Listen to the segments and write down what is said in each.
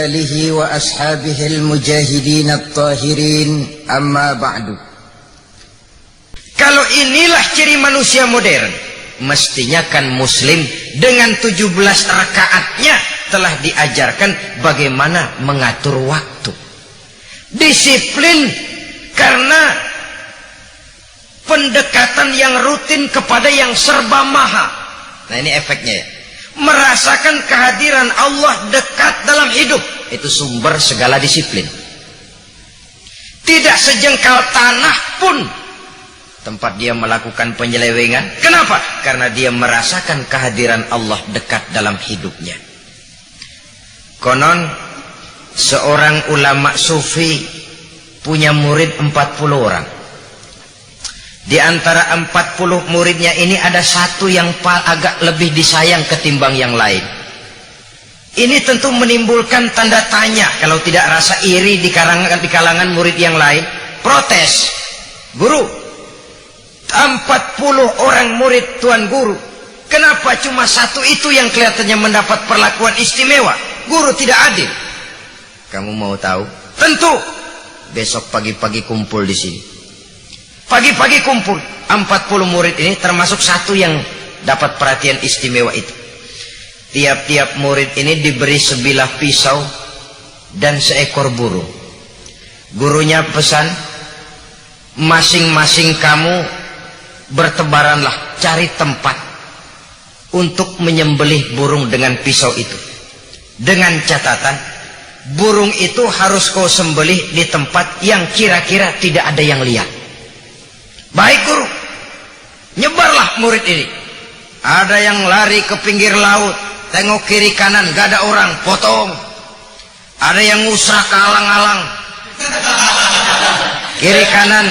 آله وأصحابه المجاهدين الطاهرين أما بعد. Kalau inilah ciri manusia modern, mestinya kan muslim dengan 17 rakaatnya telah diajarkan bagaimana mengatur waktu. Disiplin karena pendekatan yang rutin kepada yang serba maha. Nah ini efeknya ya. Merasakan kehadiran Allah dekat dalam hidup, itu sumber segala disiplin. Tidak sejengkal tanah pun tempat dia melakukan penyelewengan. Kenapa? Karena dia merasakan kehadiran Allah dekat dalam hidupnya. Konon seorang ulama sufi punya murid 40 orang. Di antara 40 muridnya ini ada satu yang agak lebih disayang ketimbang yang lain. Ini tentu menimbulkan tanda tanya kalau tidak rasa iri di kalangan murid yang lain. Protes, guru, 40 orang murid Tuan Guru, kenapa cuma satu itu yang kelihatannya mendapat perlakuan istimewa? Guru tidak adil. Kamu mau tahu? Tentu. Besok pagi-pagi kumpul di sini. Pagi-pagi kumpul 40 murid ini, termasuk satu yang dapat perhatian istimewa itu. Tiap-tiap murid ini diberi sebilah pisau dan seekor burung. Gurunya pesan, masing-masing kamu bertebaranlah, cari tempat untuk menyembelih burung dengan pisau itu. Dengan catatan, burung itu harus kau sembelih di tempat yang kira-kira tidak ada yang lihat. Baik guru. Nyebarlah murid ini. Ada yang lari ke pinggir laut, tengok kiri kanan gak ada orang, potong. Ada yang ngusrak ke alang-alang, kiri kanan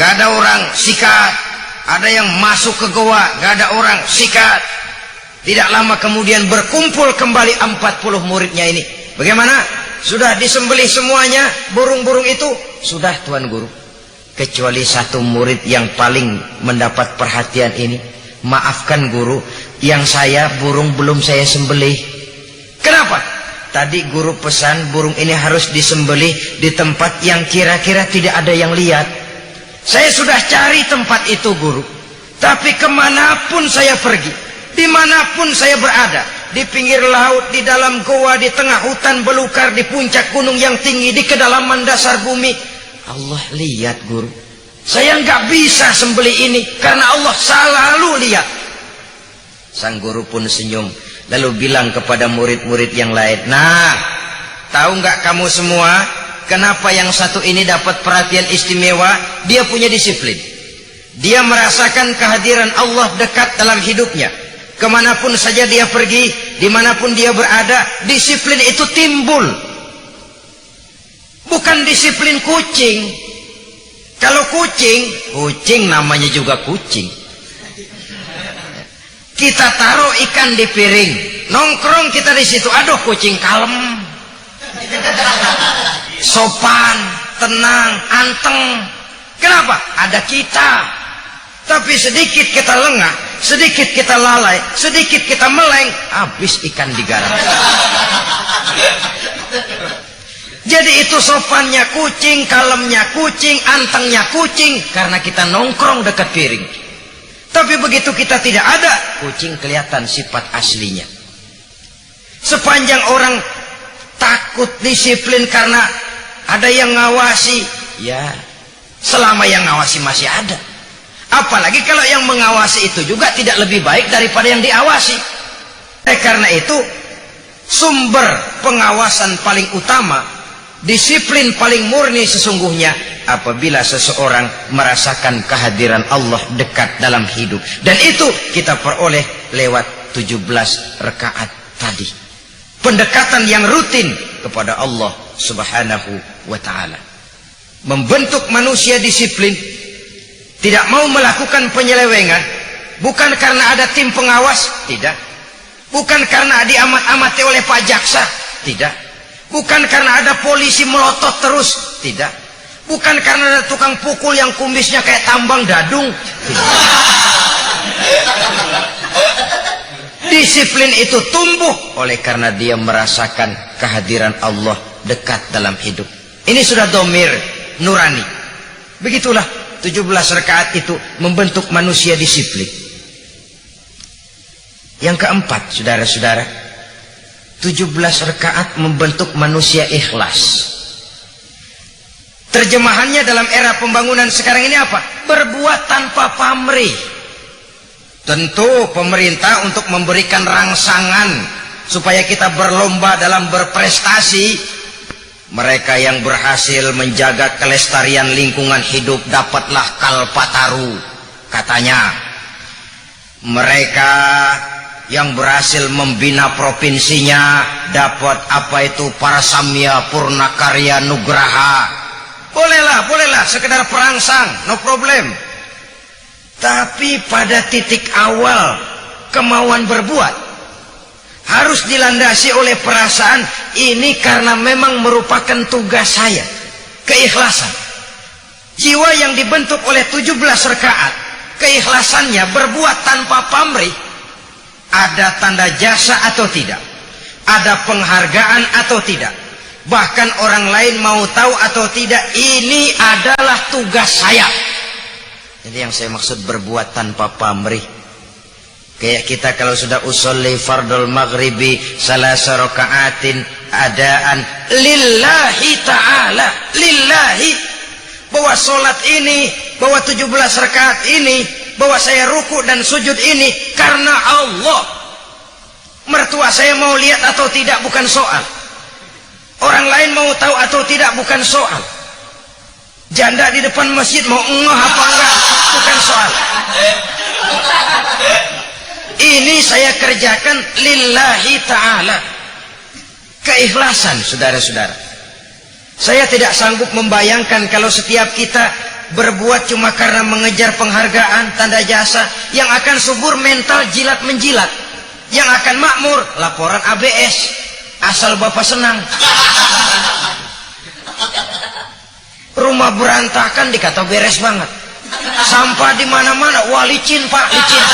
gak ada orang, sikat. Ada yang masuk ke goa, gak ada orang, sikat. Tidak lama kemudian berkumpul kembali 40 muridnya ini. Bagaimana? Sudah disembelih semuanya burung-burung itu? Sudah Tuan Guru. Kecuali satu murid yang paling mendapat perhatian ini. Maafkan guru, yang saya burung belum saya sembelih. Kenapa? Tadi guru pesan burung ini harus disembelih di tempat yang kira-kira tidak ada yang lihat. Saya sudah cari tempat itu guru, tapi kemanapun saya pergi, dimanapun saya berada, di pinggir laut, di dalam goa, di tengah hutan belukar, di puncak gunung yang tinggi, di kedalaman dasar bumi, Allah lihat guru. Saya nggak bisa sembelih ini karena Allah selalu lihat. Sang guru pun senyum, lalu bilang kepada murid-murid yang lain, nah, tahu nggak kamu semua? Kenapa yang satu ini dapat perhatian istimewa? Dia punya disiplin. Dia merasakan kehadiran Allah dekat dalam hidupnya. Kemanapun saja dia pergi, dimanapun dia berada, disiplin itu timbul. Bukan disiplin kucing. Kalau kucing namanya juga kucing. Kita taruh ikan di piring, nongkrong kita di situ. Aduh, kucing kalem, sopan, tenang, anteng. Kenapa? Ada kita. Tapi sedikit kita lengah, sedikit kita lalai, sedikit kita meleng, habis ikan digarap. Jadi itu sopannya kucing, kalemnya kucing, antengnya kucing, karena kita nongkrong dekat piring. Tapi begitu kita tidak ada, kucing kelihatan sifat aslinya. Sepanjang orang takut disiplin karena ada yang ngawasi, ya selama yang ngawasi masih ada. Apalagi kalau yang mengawasi itu juga tidak lebih baik daripada yang diawasi. Karena itu sumber pengawasan paling utama, disiplin paling murni sesungguhnya apabila seseorang merasakan kehadiran Allah dekat dalam hidup. Dan itu kita peroleh lewat 17 rakaat tadi. Pendekatan yang rutin kepada Allah Subhanahu wa ta'ala. Membentuk manusia disiplin, tidak mau melakukan penyelewengan, bukan karena ada tim pengawas, tidak. Bukan karena diamat-amati oleh Pak Jaksa, tidak. Bukan karena ada polisi melotot terus, tidak. Bukan karena ada tukang pukul yang kumisnya kayak tambang dadung, tidak. Disiplin itu tumbuh oleh karena dia merasakan kehadiran Allah dekat dalam hidup. Ini sudah domir nurani. Begitulah 17 rakaat itu membentuk manusia disiplin. Yang keempat, saudara-saudara, 17 rakaat membentuk manusia ikhlas. Terjemahannya dalam era pembangunan sekarang ini apa? Berbuat tanpa pamrih. Tentu pemerintah untuk memberikan rangsangan supaya kita berlomba dalam berprestasi. Mereka yang berhasil menjaga kelestarian lingkungan hidup dapatlah Kalpataru, katanya. Mereka yang berhasil membina provinsinya dapat apa itu Parasamya Purnakarya Nugraha. Bolehlah sekedar perangsang, no problem. Tapi pada titik awal kemauan berbuat harus dilandasi oleh perasaan ini karena memang merupakan tugas saya. Keikhlasan. Jiwa yang dibentuk oleh 17 rakaat, keikhlasannya berbuat tanpa pamrih. Ada tanda jasa atau tidak? Ada penghargaan atau tidak? Bahkan orang lain mau tahu atau tidak, ini adalah tugas saya. Jadi yang saya maksud berbuat tanpa pamrih. Kayak kita kalau sudah usolli fardul maghribi salasa rakaatin adaan lillahi ta'ala, lillahi, bahwa solat ini, bahwa 17 rakaat ini, bahwa saya ruku dan sujud ini karena Allah. Mertua saya mau lihat atau tidak bukan soal. Orang lain mau tahu atau tidak bukan soal. Janda di depan masjid mau ngeh apa enggak bukan soal. Ini saya kerjakan lillahi ta'ala. Keikhlasan, saudara-saudara. Saya tidak sanggup membayangkan kalau setiap kita berbuat cuma karena mengejar penghargaan, tanda jasa, yang akan subur mental jilat menjilat, yang akan makmur laporan ABS asal bapak senang. Rumah berantakan dikata beres banget, sampah di mana-mana, wah licin pak, licin.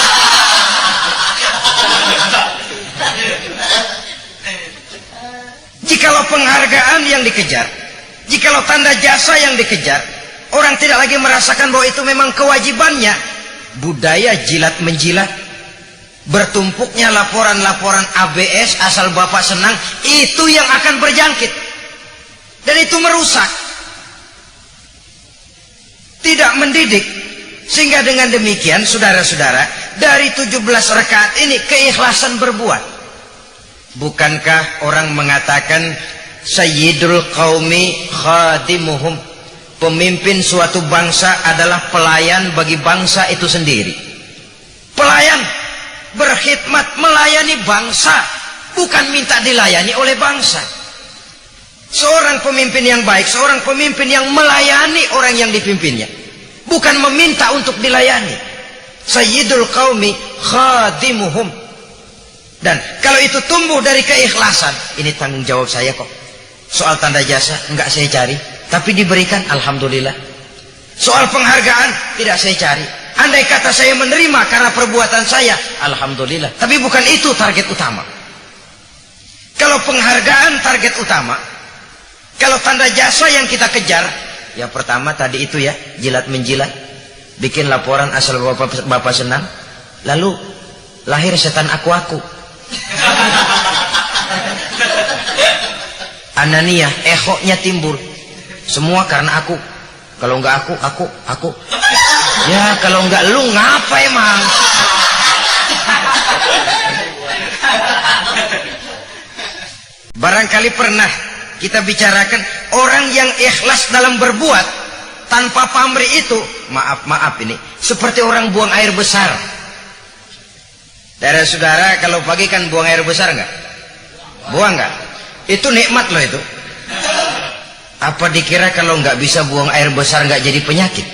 Jikalau penghargaan yang dikejar, jikalau tanda jasa yang dikejar, orang tidak lagi merasakan bahwa itu memang kewajibannya. Budaya jilat menjilat, bertumpuknya laporan-laporan ABS asal bapak senang, itu yang akan berjangkit. Dan itu merusak, tidak mendidik. Sehingga dengan demikian, saudara-saudara, dari 17 rakaat ini keikhlasan berbuat. Bukankah orang mengatakan sayyidul qaumi khadimuhum, pemimpin suatu bangsa adalah pelayan bagi bangsa itu sendiri. Pelayan, berkhidmat, melayani bangsa, bukan minta dilayani oleh bangsa. Seorang pemimpin yang baik, seorang pemimpin yang melayani orang yang dipimpinnya, bukan meminta untuk dilayani. Sayyidul qaumi khadimuhum. Dan kalau itu tumbuh dari keikhlasan, ini tanggung jawab saya kok. Soal tanda jasa enggak saya cari, tapi diberikan, alhamdulillah. Soal penghargaan tidak saya cari. Andai kata saya menerima karena perbuatan saya, alhamdulillah. Tapi bukan itu target utama. Kalau penghargaan target utama, kalau tanda jasa yang kita kejar, yang pertama tadi itu ya, jilat menjilat, bikin laporan asal bapak senang, lalu lahir setan aku-aku. Ananiyah, ehoknya timbul. Semua karena aku. Kalau enggak aku. Ya kalau enggak lu ngapa emang? Barangkali pernah kita bicarakan orang yang ikhlas dalam berbuat tanpa pamrih itu, maaf ini, seperti orang buang air besar. Saudara-saudara, kalau pagi kan buang air besar enggak? Buang enggak? Itu nikmat loh itu. Apa dikira kalau enggak bisa buang air besar enggak jadi penyakit?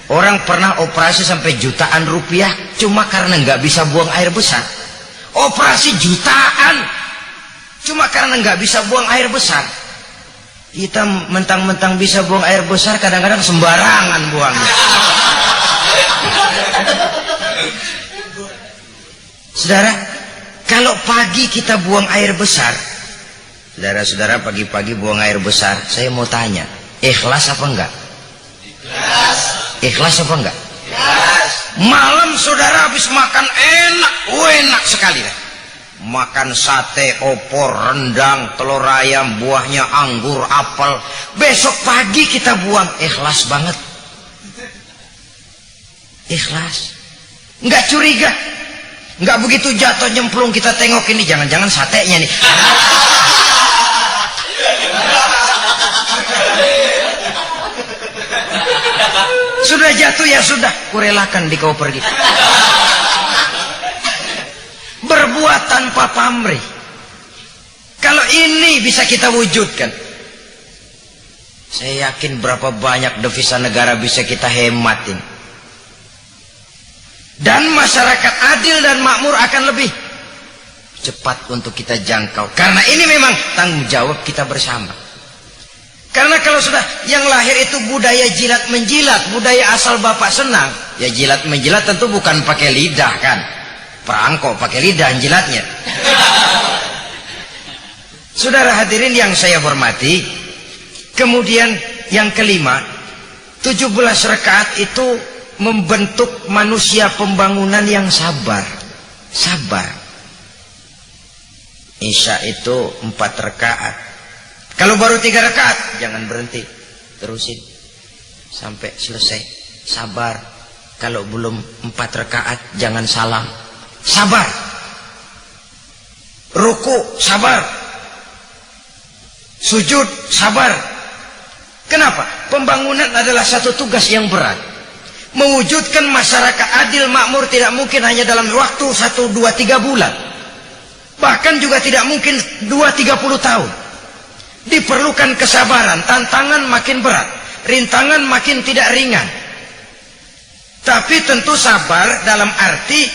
Orang pernah operasi sampai jutaan rupiah cuma karena enggak bisa buang air besar. Operasi jutaan cuma karena enggak bisa buang air besar. Kita mentang-mentang bisa buang air besar, kadang-kadang sembarangan buangnya. Saudara, Kalau pagi kita buang air besar, saudara-saudara pagi-pagi buang air besar, saya mau tanya, ikhlas apa enggak? Ikhlas. Ikhlas apa enggak? Ikhlas. Malam saudara habis makan enak sekali lah. Makan sate, opor, rendang, telur ayam, buahnya anggur, apel. Besok pagi kita buang, ikhlas banget. Ikhlas. Enggak curiga. Enggak begitu jatuh nyemplung kita tengok ini, jangan-jangan satenya nih. Sudah jatuh ya sudah, kurelakan di kau pergi. Berbuat tanpa pamrih. Kalau ini bisa kita wujudkan, saya yakin berapa banyak devisa negara bisa kita hematin. Dan masyarakat adil dan makmur akan lebih cepat untuk kita jangkau. Karena ini memang tanggung jawab kita bersama. Karena kalau sudah yang lahir itu budaya jilat menjilat, budaya asal bapak senang, ya jilat menjilat tentu bukan pakai lidah kan. Perangkok pakai lidah jilatnya. Saudara hadirin yang saya hormati, kemudian yang kelima, 17 rakaat itu membentuk manusia pembangunan yang sabar. Sabar. Isya itu 4 rakaat. Kalau baru 3 rakaat, jangan berhenti, terusin sampai selesai. Sabar. Kalau belum 4 rakaat, jangan salam. Sabar. Ruku, sabar. Sujud, sabar. Kenapa? Pembangunan adalah satu tugas yang berat. Mewujudkan masyarakat adil makmur tidak mungkin hanya dalam waktu 1, 2, 3 bulan. Bahkan juga tidak mungkin 2-30 tahun. Diperlukan kesabaran, tantangan makin berat, rintangan makin tidak ringan. Tapi tentu sabar dalam arti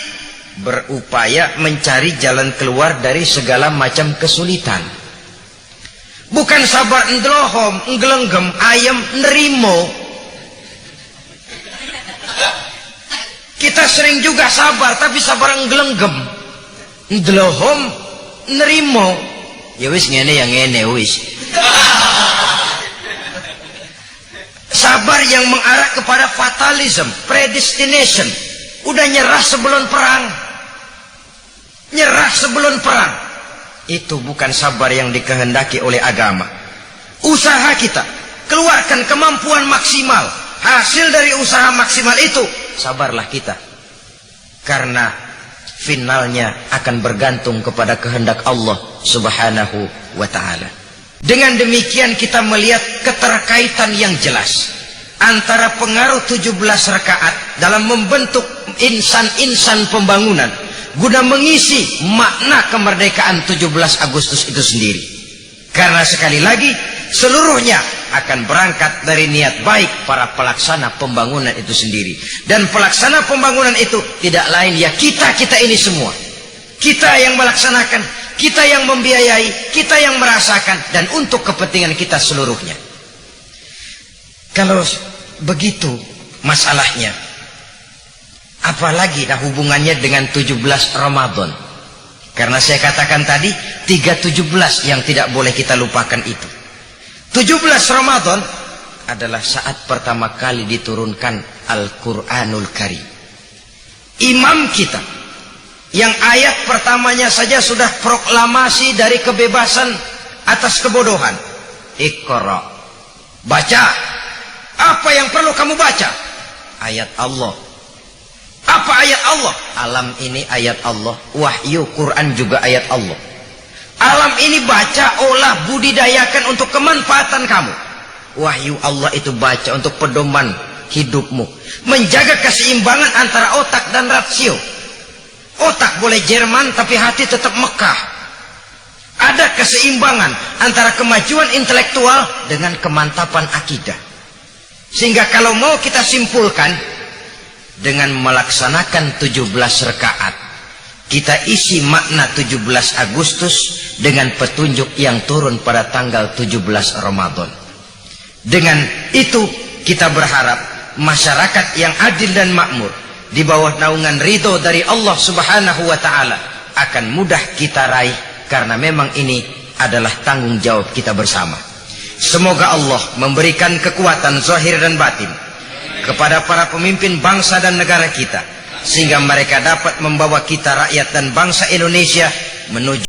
berupaya mencari jalan keluar dari segala macam kesulitan. Bukan sabar ndlohom, nggelenggem, ayam, nerimo. Kita sering juga sabar, tapi sabar nggelenggem, ndlohom, nerimo. Ya wis ngene yang ngene wis. Sabar yang mengarah kepada fatalism, predestination. Udah nyerah sebelum perang. Nyerah sebelum perang. Itu bukan sabar yang dikehendaki oleh agama. Usaha kita, keluarkan kemampuan maksimal. Hasil dari usaha maksimal itu, sabarlah kita. Karena finalnya akan bergantung kepada kehendak Allah Subhanahu wa ta'ala. Dengan demikian kita melihat keterkaitan yang jelas antara pengaruh 17 rakaat dalam membentuk insan-insan pembangunan guna mengisi makna kemerdekaan 17 Agustus itu sendiri. Karena sekali lagi seluruhnya akan berangkat dari niat baik para pelaksana pembangunan itu sendiri. Dan pelaksana pembangunan itu tidak lain ya kita ini semua. Kita yang melaksanakan, kita yang membiayai, kita yang merasakan, dan untuk kepentingan kita seluruhnya. Kalau begitu masalahnya, apalagi dah hubungannya dengan 17 Ramadan. Karena saya katakan tadi 3/17 yang tidak boleh kita lupakan itu. 17 Ramadan adalah saat pertama kali diturunkan Al-Quranul Karim. Imam kita yang ayat pertamanya saja sudah proklamasi dari kebebasan atas kebodohan. Iqra. Baca. Apa yang perlu kamu baca? Ayat Allah. Apa ayat Allah? Alam ini ayat Allah. Wahyu Quran juga ayat Allah. Alam ini baca, olah, budidayakan untuk kemanfaatan kamu. Wahyu Allah itu baca untuk pedoman hidupmu. Menjaga keseimbangan antara otak dan rasio. Otak boleh Jerman tapi hati tetap Mekah. Ada keseimbangan antara kemajuan intelektual dengan kemantapan akidah. Sehingga kalau mau kita simpulkan, dengan melaksanakan 17 rakaat, kita isi makna 17 Agustus dengan petunjuk yang turun pada tanggal 17 Ramadan. Dengan itu kita berharap masyarakat yang adil dan makmur di bawah naungan ridho dari Allah Subhanahu wa ta'ala akan mudah kita raih, karena memang ini adalah tanggung jawab kita bersama. Semoga Allah memberikan kekuatan zahir dan batin kepada para pemimpin bangsa dan negara kita, sehingga mereka dapat membawa kita rakyat dan bangsa Indonesia menuju